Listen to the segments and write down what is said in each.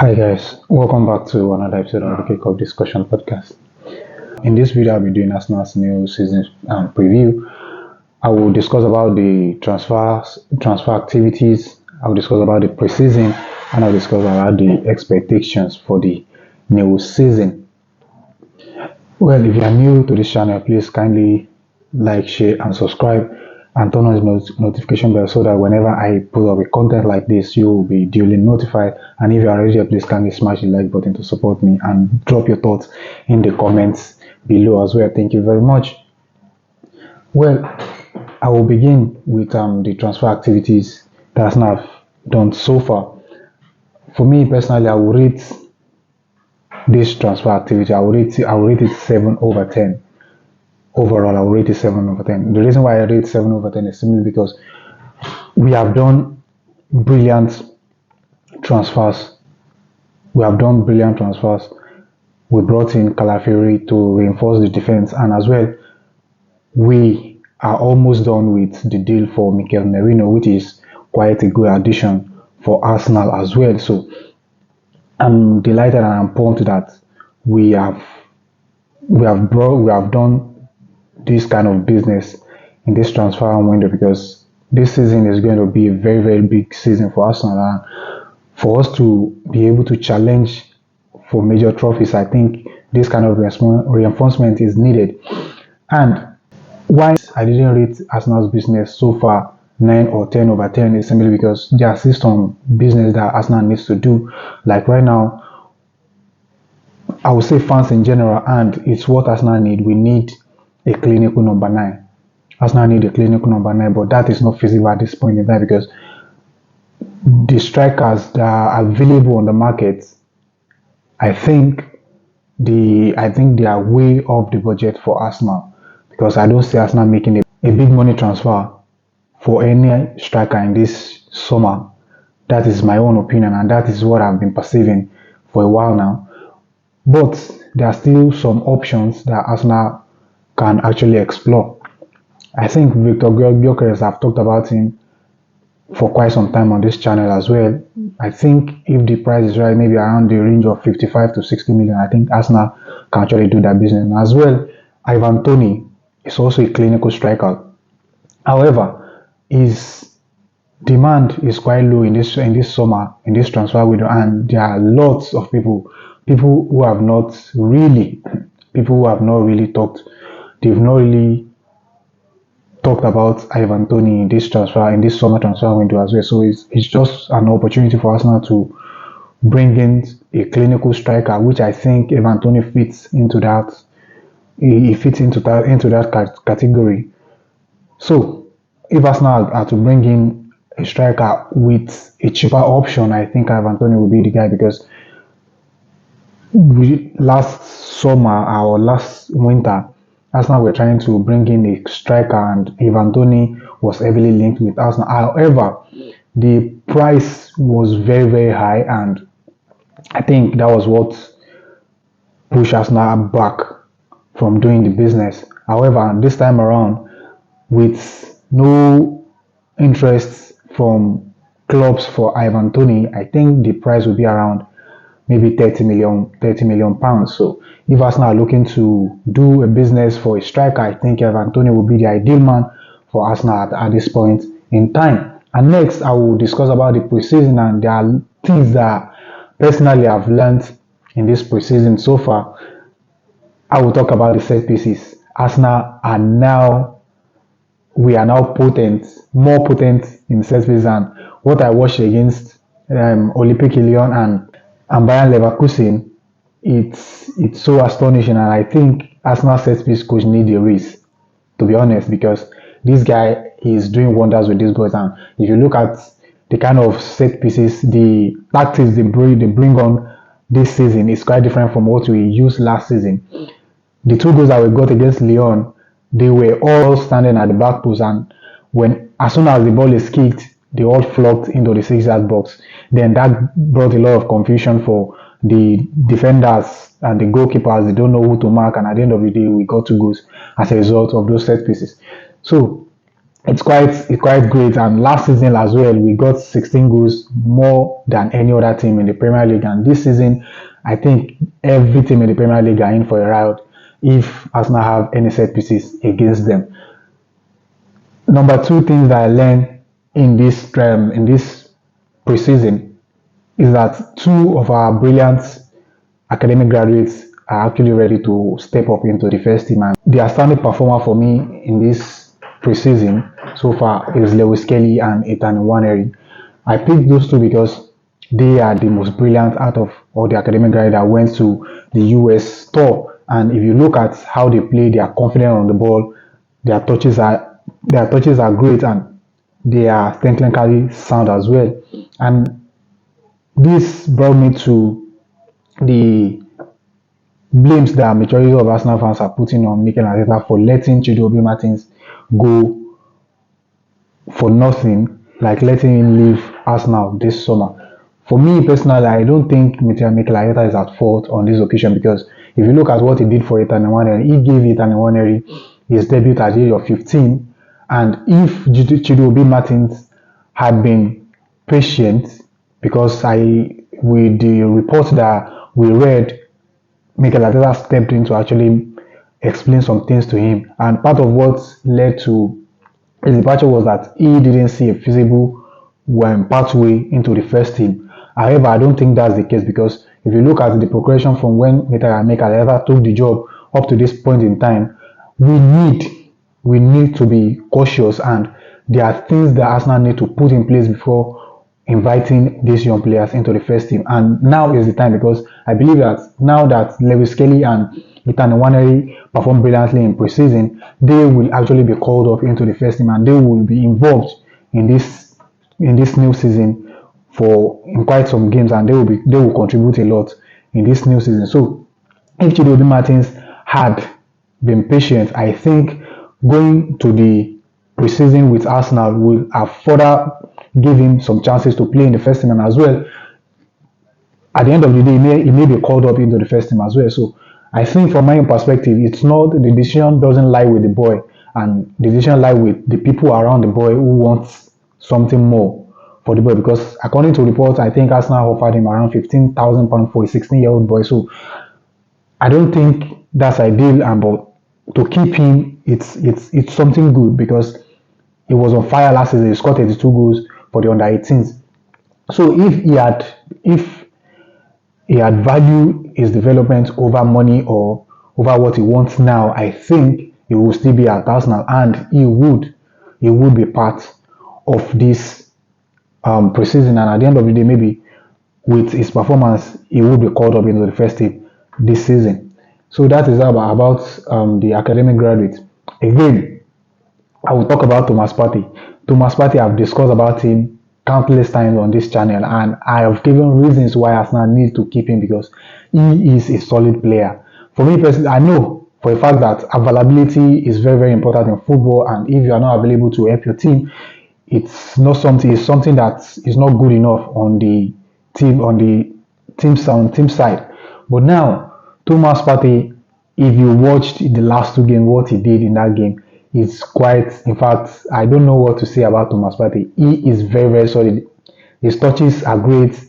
Hi guys, welcome back to another episode of the Kick-Off Discussion Podcast. In this video, I'll be doing Arsenal's new season preview. I will discuss about the transfer activities. I will discuss about the preseason, and I'll discuss about the expectations for the new season. Well, if you are new to this channel, please kindly like, share, and subscribe, and turn on the notification bell so that whenever I put up a content like this, you will be duly notified. And if you are already here, please kindly smash the like button to support me and drop your thoughts in the comments below as well. Thank you very much. Well, I will begin with the transfer activities that Arsenal have done so far. For me personally, I will rate this transfer activity. I will rate it 7 over 10. Overall, I will rate it 7 over 10. The reason why I rate 7 over 10 is simply because we have done brilliant transfers. We brought in Calafiori to reinforce the defense, and as well, we are almost done with the deal for Mikel Merino, which is quite a good addition for Arsenal as well. So I'm delighted and I'm pumped that we have done this kind of business in this transfer window, because this season is going to be a very, very big season for Arsenal, and for us to be able to challenge for major trophies, I think this kind of reinforcement is needed. And why I didn't rate Arsenal's business so far 9 or 10 over 10 is simply because there are still some business that Arsenal needs to do. Like right now, I would say fans in general, and it's what Arsenal need. We need a clinical number 9. Arsenal need a clinical number 9, but that is not feasible at this point in time because the strikers that are available on the market, I think they are way off the budget for Arsenal, because I don't see Arsenal making a big money transfer for any striker in this summer. That is my own opinion, and that is what I've been perceiving for a while now. But there are still some options that Arsenal can actually explore. I think Victor Gyökeres, I've talked about him for quite some time on this channel as well. I think if the price is right, maybe around the range of 55 to 60 million, I think Arsenal can actually do that business. And as well, Ivan Toney is also a clinical striker. However, his demand is quite low in this summer, in this transfer window, and there are lots of people who have not really talked. They've not really talked about Ivan Toney in this summer transfer window as well. So it's just an opportunity for Arsenal to bring in a clinical striker, which I think Ivan Toney fits into that. He fits into that category. So if Arsenal are to bring in a striker with a cheaper option, I think Ivan Toney will be the guy, because last summer or last winter, Arsenal were trying to bring in a striker, and Ivan Toney was heavily linked with Arsenal. However, the price was very, very high, and I think that was what pushed Arsenal back from doing the business. However, this time around, with no interest from clubs for Ivan Toney, I think the price will be around maybe 30 million pounds. So if Arsenal are looking to do a business for a striker, I think Ivan Toney will be the ideal man for Arsenal at this point in time. And next, I will discuss about the preseason, and there are things that personally I've learned in this preseason so far. I will talk about the set pieces. Arsenal are now more potent in set pieces than what I watched against Olympique Lyon and Bayern Leverkusen. It's so astonishing, and I think Arsenal set piece coach need a raise, to be honest, because this guy is doing wonders with these boys. And if you look at the kind of set pieces, the tactics they bring on this season is quite different from what we used last season. The 2 goals that we got against Lyon, they were all standing at the back post, and as soon as the ball is kicked, they all flocked into the 6-yard box. Then that brought a lot of confusion for the defenders and the goalkeepers. They don't know who to mark, and at the end of the day, we got 2 goals as a result of those set pieces. So it's quite great. And last season as well, we got 16 goals more than any other team in the Premier League. And this season, I think every team in the Premier League are in for a riot if Arsenal have any set pieces against them. Number two things that I learned in this preseason is that two of our brilliant academic graduates are actually ready to step up into the first team. And the outstanding performer for me in this preseason so far is Lewis-Skelly and Nwaneri. I picked those two because they are the most brilliant out of all the academic graduates that went to the US tour. And if you look at how they play, they are confident on the ball. Their touches are their touches are great, and they are technically sound as well. And this brought me to the blames that majority of Arsenal fans are putting on Mikel Arteta for letting Chido Martins go for nothing, like letting him leave Arsenal this summer. For me personally, I don't think Mikel Arteta is at fault on this occasion, because if you look at what he did for Ethan Nwaneri, he gave Ethan Nwaneri his debut at the age of 15. And if Chido Martins had been patient, because with the report that we read, Mikel Arteta stepped in to actually explain some things to him. And part of what led to his departure was that he didn't see a feasible pathway into the first team. However, I don't think that's the case, because if you look at the progression from when Mikel Arteta took the job up to this point in time, we need to be cautious, and there are things that Arsenal need to put in place before inviting these young players into the first team. And now is the time, because I believe that now that Lewis-Skelly and Ethan Nwaneri perform brilliantly in preseason, they will actually be called up into the first team, and they will be involved in this new season for in quite some games, and they will contribute a lot in this new season. So if Chido Martins had been patient, I think going to the preseason with Arsenal will have further give him some chances to play in the first team, and as well, at the end of the day, he may be called up into the first team as well. So I think from my own perspective, it's not the decision doesn't lie with the boy, and the decision lie with the people around the boy who wants something more for the boy. Because according to reports, I think Arsenal offered him around £15,000 for a 16-year-old boy. So I don't think that's ideal, and but to keep him, it's something good, because he was on fire last season. He scored 32 goals for the under-18s. So if he had valued his development over money or over what he wants now, I think he will still be at Arsenal, and he would be part of this preseason. And at the end of the day, maybe with his performance, he will be called up into the first team this season. So that is about the academic graduate. Again, I will talk about Thomas Partey. Thomas Partey, I've discussed about him countless times on this channel, and I have given reasons why Arsenal need to keep him, because he is a solid player. For me personally, I know for a fact that availability is very, very important in football, and if you are not available to help your team, it's something that is not good enough on the team side. But now, Thomas Partey, if you watched the last two games, what he did in that game, it's quite, in fact, I don't know what to say about Thomas Partey. He is very, very solid. His touches are great.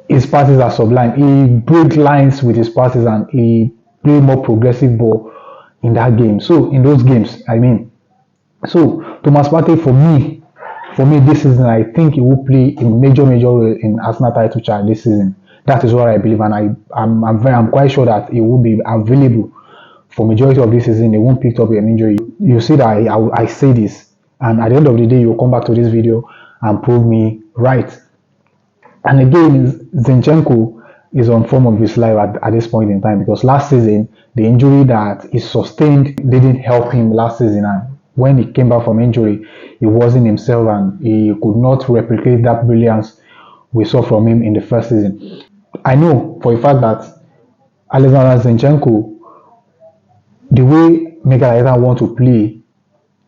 His passes are sublime. He breaks lines with his passes, and he play more progressive ball in that game. So in those games, I mean. So Thomas Partey, for me this season, I think he will play a major role in Arsenal title challenge this season. That is what I believe, and I'm quite sure that he will be available for majority of this season. They won't pick up an injury. You see that I say this, and at the end of the day, you'll come back to this video and prove me right. And again, Zinchenko is on form of his life at this point in time, because last season the injury that he sustained didn't help him last season, and when he came back from injury, he wasn't himself, and he could not replicate that brilliance we saw from him in the first season. I know for a fact that Alexander Zinchenko, the way Mikel Arteta want to play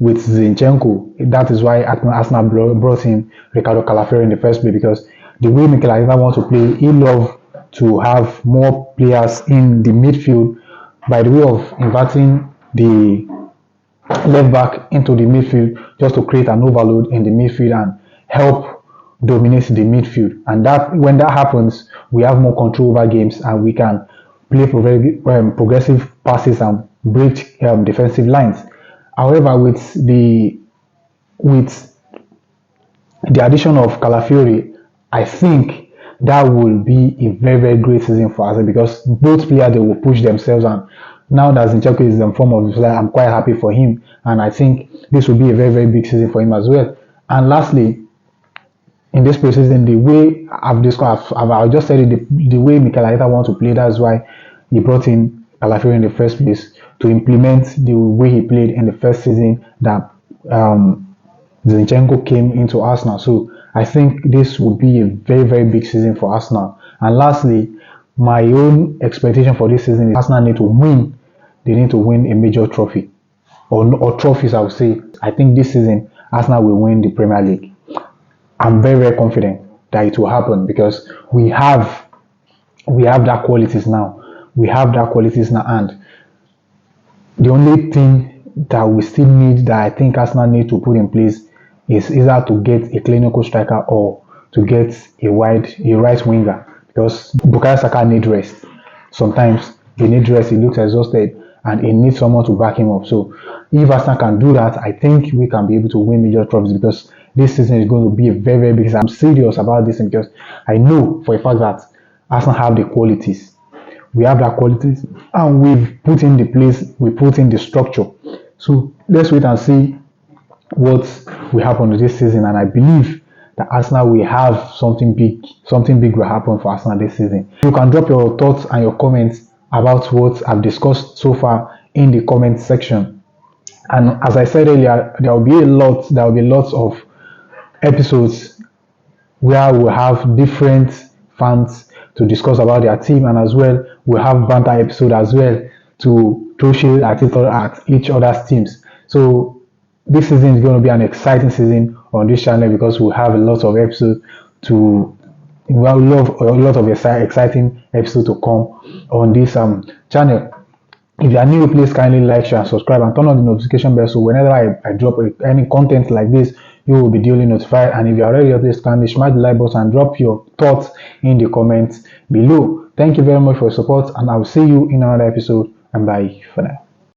with Zinchenko, that is why Arsenal brought in Ricardo Calaferi in the first place, because the way Mikel Arteta want to play, he love to have more players in the midfield by the way of inverting the left back into the midfield just to create an overload in the midfield and help dominate the midfield. And that when that happens, we have more control over games and we can play progressive passes and break defensive lines. However, with the addition of Calafiori, I think that will be a very, very great season for us because both players they will push themselves, and now that Zinchenko is in form of his life, I'm quite happy for him, and I think this will be a very, very big season for him as well. And lastly, in this preseason, the way I've just said it, the way Mikel Arteta wants to play, that's why he brought in Calafiori in the first place to implement the way he played in the first season that Zinchenko came into Arsenal. So I think this will be a very, very big season for Arsenal. And lastly, my own expectation for this season is Arsenal need to win. They need to win a major trophy or trophies, I would say. I think this season Arsenal will win the Premier League. I'm very, very confident that it will happen because we have that qualities now. We have that qualities now, and the only thing that we still need, that I think Arsenal need to put in place, is either to get a clinical striker or to get a right winger, because Bukayo Saka need rest. Sometimes he needs rest, he looks exhausted, and he needs someone to back him up. So if Arsenal can do that, I think we can be able to win major trophies, because this season is going to be a very, very big season. I'm serious about this because I know for a fact that Arsenal have the qualities. We have that qualities, and we've put in the place, we put in the structure. So let's wait and see what will happen this season, and I believe that Arsenal will have something big will happen for Arsenal this season. You can drop your thoughts and your comments about what I've discussed so far in the comment section. And as I said earlier, there will be lots of episodes where we'll have different fans to discuss about their team, and as well we'll have banter episode as well to throw shade at each other's teams. So this season is going to be an exciting season on this channel because we'll have a lot of episodes a lot of exciting episodes to come on this channel. If you are new, please kindly like, share, and subscribe, and turn on the notification bell so whenever I drop any content like this, you will be duly notified. And if you are already here, please kindly smash the like button and drop your thoughts in the comments below. Thank you very much for your support, and I will see you in another episode, and bye for now.